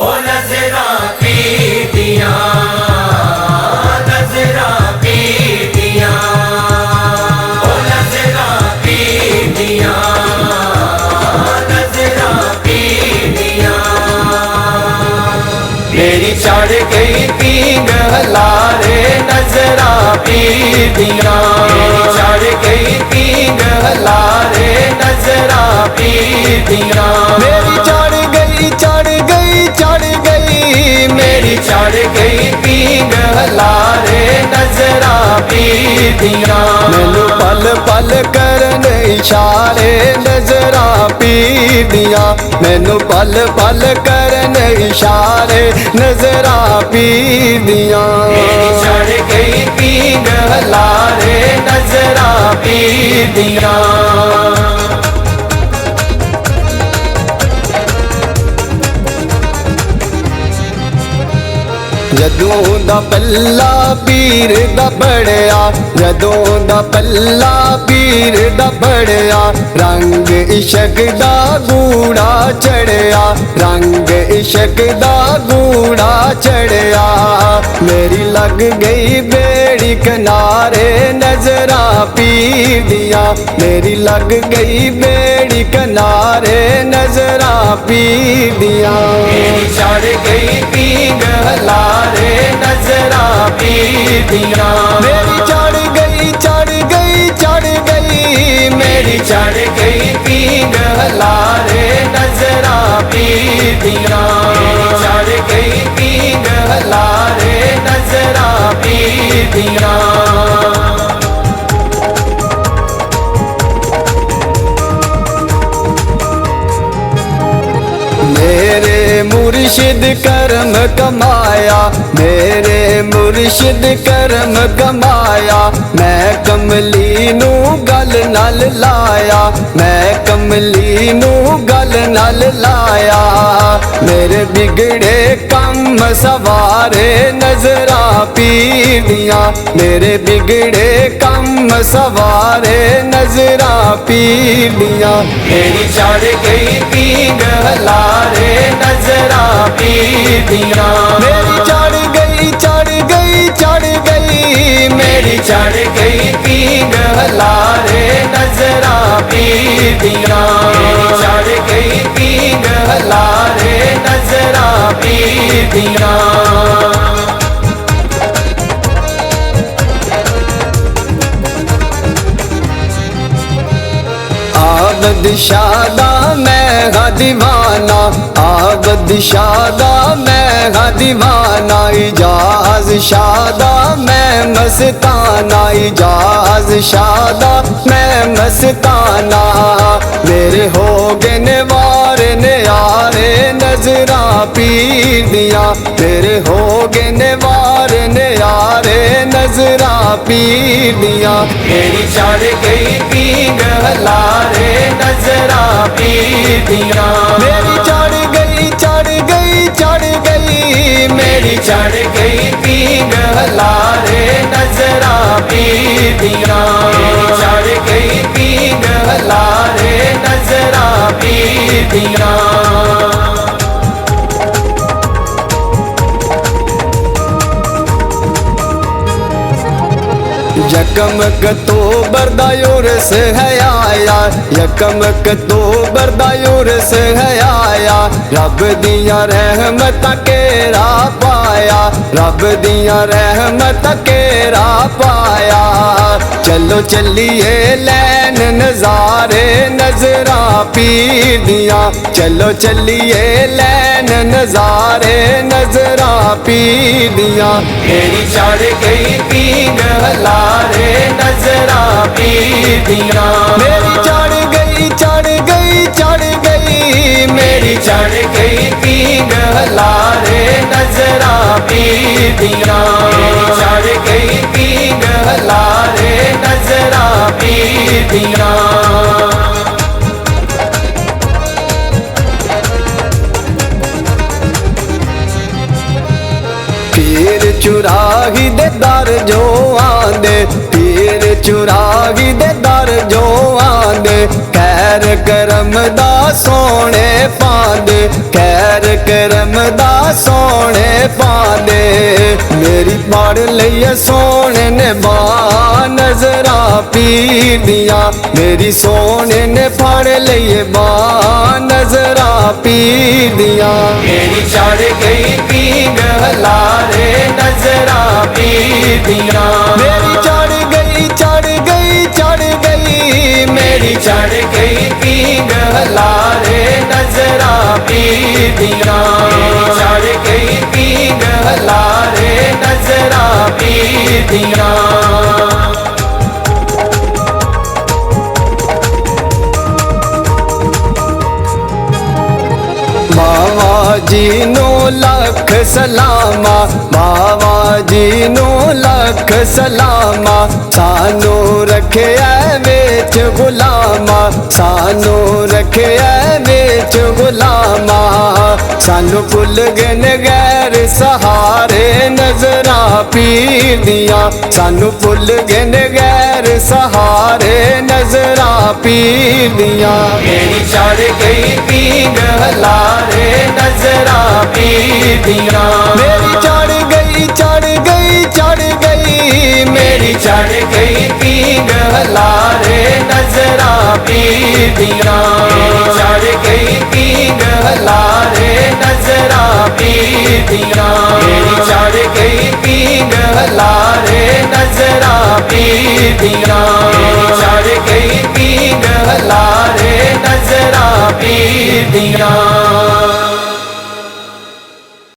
ओ नजरा पीतियां, नजरा पीतियां, ओ नजरा पीतियां, नजरा पीतियां। मेरी चढ़ गई पींग हलारे नजरा पीतियां, मेरी चढ़ गई पींग हलारे नजरा पीतियां। मेरी चढ़ गई चढ़ गई चढ़ गई, मेरी चढ़ गई पींग हलारे नजरा पीतियां। मैनू पल पल करन इशारे नजरा पीतियां, मैनू पल पल करन इशारे नजरा पीतियां। मेरी चढ़ गई पींग हलारे नजरा पीतियां। जदों दा पल्ला पीर दा बड़िया, जदों दा पल्ला पीर दा बड़िया, रंग इश्क दा गूड़ा चढ़िया, रंग इश्क दा गूड़ा चढ़िया। मेरी लग गई बेड़ी किनारे नजरा पीर दिया, मेरी लग गई बेड़ी किनारे नजरा पीर दिया। मेरी चढ़ गई पींग हलारे नजरा पीतियां, मेरी चढ़ गई चढ़ गई चढ़ गई, मेरी चढ़ गई पींग हलारे नजरा पीतियां। मेरी चढ़ गई पींग हलारे नजरा पीतियां। मेरे मुर्शिद करम कमाया, मेरे मुर्शिद करम कमाया, मैं कमली नू गल नाल लाया, मैं कमली नू गल नाल लाया। मेरे बिगड़े कम सवारे नजरा पीतियां, मेरे बिगड़े कम सवारे नजरा पीतियां। मेरी चढ़ गई पींग हलारे नजरा पीतियां, मेरी चढ़ गई चढ़ गई चढ़ गई, मेरी चढ़ गई पींग हलारे नजरा पीतियां। मेरी चढ़ गई पींग हलारे नजरा पीतियां। आबद शादा मैं हाँ दीवाना, आबद शादा मैं हाँ दीवाना, इजाज शादा मैं मस्ताना, इजाज शादा मैं मस्ताना। मेरे हो गए नवार न्यारे नजरा पीतियां, मेरे हो गए नवार न्यारे नजरा पीतियां। मेरी चढ़ गई पींग हलारे नजरा पीतियां, मेरी चढ़ गई चढ़ गई चढ़ गई, मेरी चढ़ गई पींग हलारे नजरा पीतियां। मेरी चढ़ गई पींग हलारे नजरा पीतियां। यकम तो बरदायूर से है आया, यकम तो बरदायूर से है आया, रब दिया रहमत केरा पाया, रब दिया रहमत केरा पाया। चलो चलिए लैन नजारे नजरा पीतियां, चलो चलिए लैन नजारे नजरा पीतियां। मेरी चढ़ गई पींग हलारे नजरा पीतियां, मेरी चढ़ गई चढ़ गई चढ़ गई, मेरी चढ़ गई पींग हलारे नजरा पीतियां। मेरी चढ़ गई पींग हलारे नजरा पीतियां। पीर चुराही दे दर जो आंदे, पीर चुराही दे दर जो आंदे, खैर करम दा सोने पांदे, खैर करम दा सोने पांदे। मेरी पढ़ लईए सोने ने बां नजरा पीर दिया, मेरी सोने ने फड़ लईए बां नजरा पीर दिया। मेरी चढ़ गई पींग हलारे नजरा पीर दिया, मेरी चढ़ गई चढ़ गई चढ़ गई, मेरी चढ़ गई पींग हलारे नजरा पीर दिया, मेरी चढ़ गई पींग हलारे नजरा पीर दिया। बाबा जी नो लख सलामा, बाबा जी नो लख सलामा। सानू रखे विच गुलामा, सानू रखे विच गुलामा। सानू भुल गए गैर सहारे नजरा पीर दिया, सानू भुल गए गैर सहारे नजरा पीर दिया। मेरी चढ़ गई पींग हलारे नजरा पीर दिया, मेरी चढ़ गई चढ़ गई चढ़ गई, मेरी चढ़ गई पींग हलारे नजरा पीर दिया, मेरी चढ़ गई पींग हलारे नजरा पीर दिया, मेरी चढ़ गई पींग हलारे नजरा पीर दिया, मेरी चढ़ गई पींग हलारे नजरा पीर दिया।